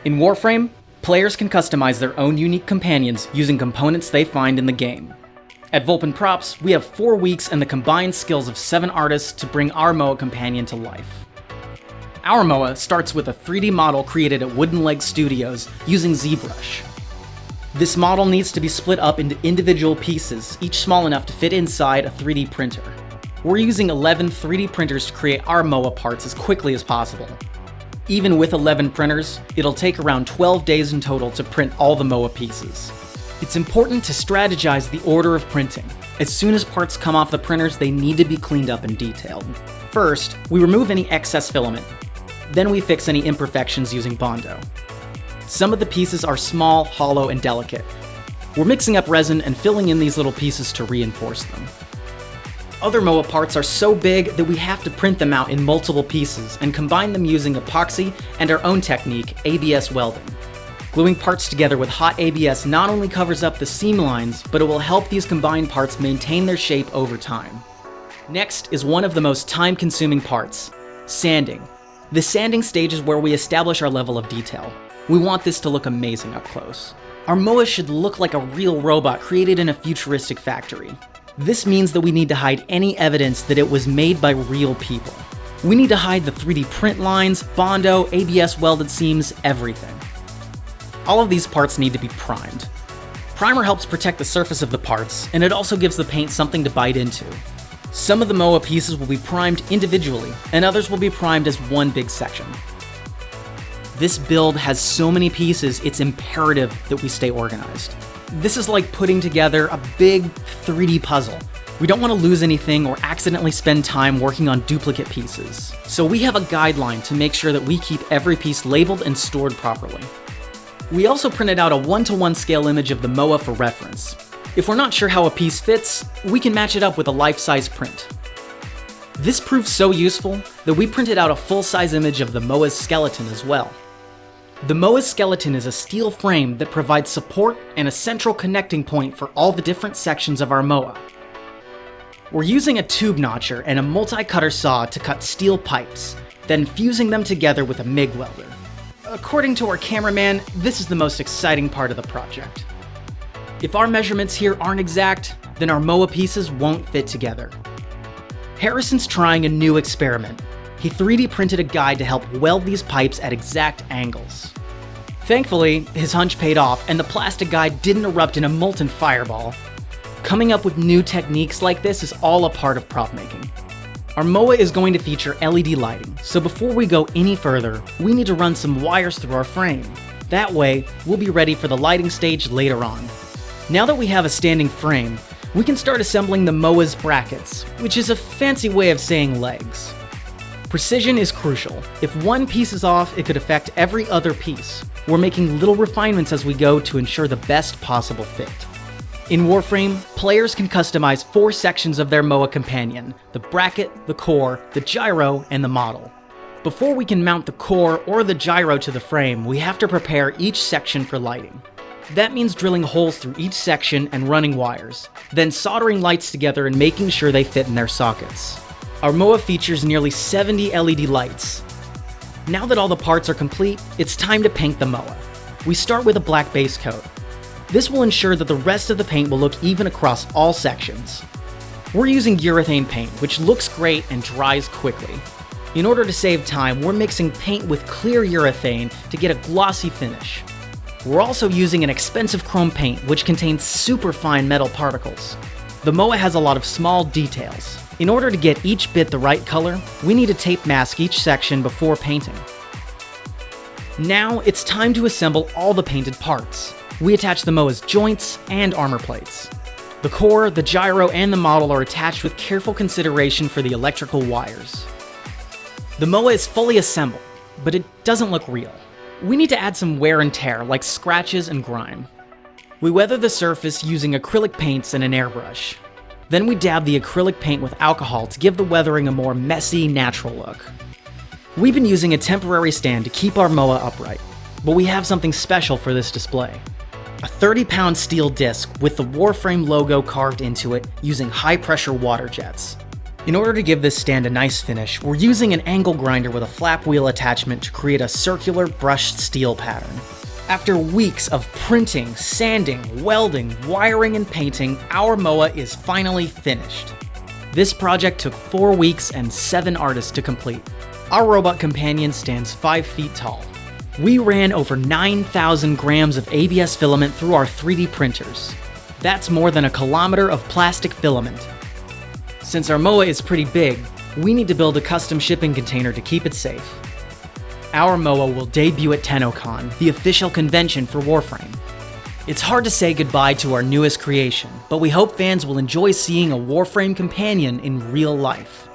In Warframe, players can customize their own unique companions using components they find in the game. At Vulpin Props, we have 4 weeks and the combined skills of 7 artists to bring our MOA companion to life. Our MOA starts with a 3D model created at Wooden Leg Studios using ZBrush. This model needs to be split up into individual pieces, each small enough to fit inside a 3D printer. We're using 11 3D printers to create our MOA parts as quickly as possible. Even with 11 printers, it'll take around 12 days in total to print all the MOA pieces. It's important to strategize the order of printing. As soon as parts come off the printers, they need to be cleaned up and detailed. First, we remove any excess filament. Then we fix any imperfections using Bondo. Some of the pieces are small, hollow, and delicate. We're mixing up resin and filling in these little pieces to reinforce them. Other MOA parts are so big that we have to print them out in multiple pieces and combine them using epoxy and our own technique, ABS welding. Gluing parts together with hot ABS not only covers up the seam lines, but it will help these combined parts maintain their shape over time. Next is one of the most time-consuming parts, sanding. The sanding stage is where we establish our level of detail. We want this to look amazing up close. Our MOA should look like a real robot created in a futuristic factory. This means that we need to hide any evidence that it was made by real people. We need to hide the 3D print lines, Bondo, ABS welded seams, everything. All of these parts need to be primed. Primer helps protect the surface of the parts, and it also gives the paint something to bite into. Some of the MOA pieces will be primed individually, and others will be primed as one big section. This build has so many pieces, it's imperative that we stay organized. This is like putting together a big 3D puzzle. We don't want to lose anything or accidentally spend time working on duplicate pieces. So we have a guideline to make sure that we keep every piece labeled and stored properly. We also printed out a 1:1 scale image of the MOA for reference. If we're not sure how a piece fits, we can match it up with a life-size print. This proved so useful that we printed out a full-size image of the MOA's skeleton as well. The MOA's skeleton is a steel frame that provides support and a central connecting point for all the different sections of our MOA. We're using a tube notcher and a multi-cutter saw to cut steel pipes, then fusing them together with a MIG welder. According to our cameraman, this is the most exciting part of the project. If our measurements here aren't exact, then our MOA pieces won't fit together. Harrison's trying a new experiment. He 3D printed a guide to help weld these pipes at exact angles. Thankfully, his hunch paid off and the plastic guide didn't erupt in a molten fireball. Coming up with new techniques like this is all a part of prop making. Our MOA is going to feature LED lighting, so before we go any further, we need to run some wires through our frame. That way, we'll be ready for the lighting stage later on. Now that we have a standing frame, we can start assembling the MOA's brackets, which is a fancy way of saying legs. Precision is crucial. If one piece is off, it could affect every other piece. We're making little refinements as we go to ensure the best possible fit. In Warframe, players can customize 4 sections of their MOA companion: the bracket, the core, the gyro, and the model. Before we can mount the core or the gyro to the frame, we have to prepare each section for lighting. That means drilling holes through each section and running wires, then soldering lights together and making sure they fit in their sockets. Our MOA features nearly 70 LED lights. Now that all the parts are complete, it's time to paint the MOA. We start with a black base coat. This will ensure that the rest of the paint will look even across all sections. We're using urethane paint, which looks great and dries quickly. In order to save time, we're mixing paint with clear urethane to get a glossy finish. We're also using an expensive chrome paint, which contains super fine metal particles. The MOA has a lot of small details. In order to get each bit the right color, we need to tape mask each section before painting. Now it's time to assemble all the painted parts. We attach the MOA's joints and armor plates. The core, the gyro, and the model are attached with careful consideration for the electrical wires. The MOA is fully assembled, but it doesn't look real. We need to add some wear and tear, like scratches and grime. We weather the surface using acrylic paints and an airbrush. Then we dab the acrylic paint with alcohol to give the weathering a more messy, natural look. We've been using a temporary stand to keep our MOA upright, but we have something special for this display. A 30-pound steel disc with the Warframe logo carved into it using high-pressure water jets. In order to give this stand a nice finish, we're using an angle grinder with a flap wheel attachment to create a circular brushed steel pattern. After weeks of printing, sanding, welding, wiring, and painting, our MOA is finally finished. This project took 4 weeks and 7 artists to complete. Our robot companion stands 5 feet tall. We ran over 9,000 grams of ABS filament through our 3D printers. That's more than a kilometer of plastic filament. Since our MOA is pretty big, we need to build a custom shipping container to keep it safe. Our MOA will debut at TennoCon, the official convention for Warframe. It's hard to say goodbye to our newest creation, but we hope fans will enjoy seeing a Warframe companion in real life.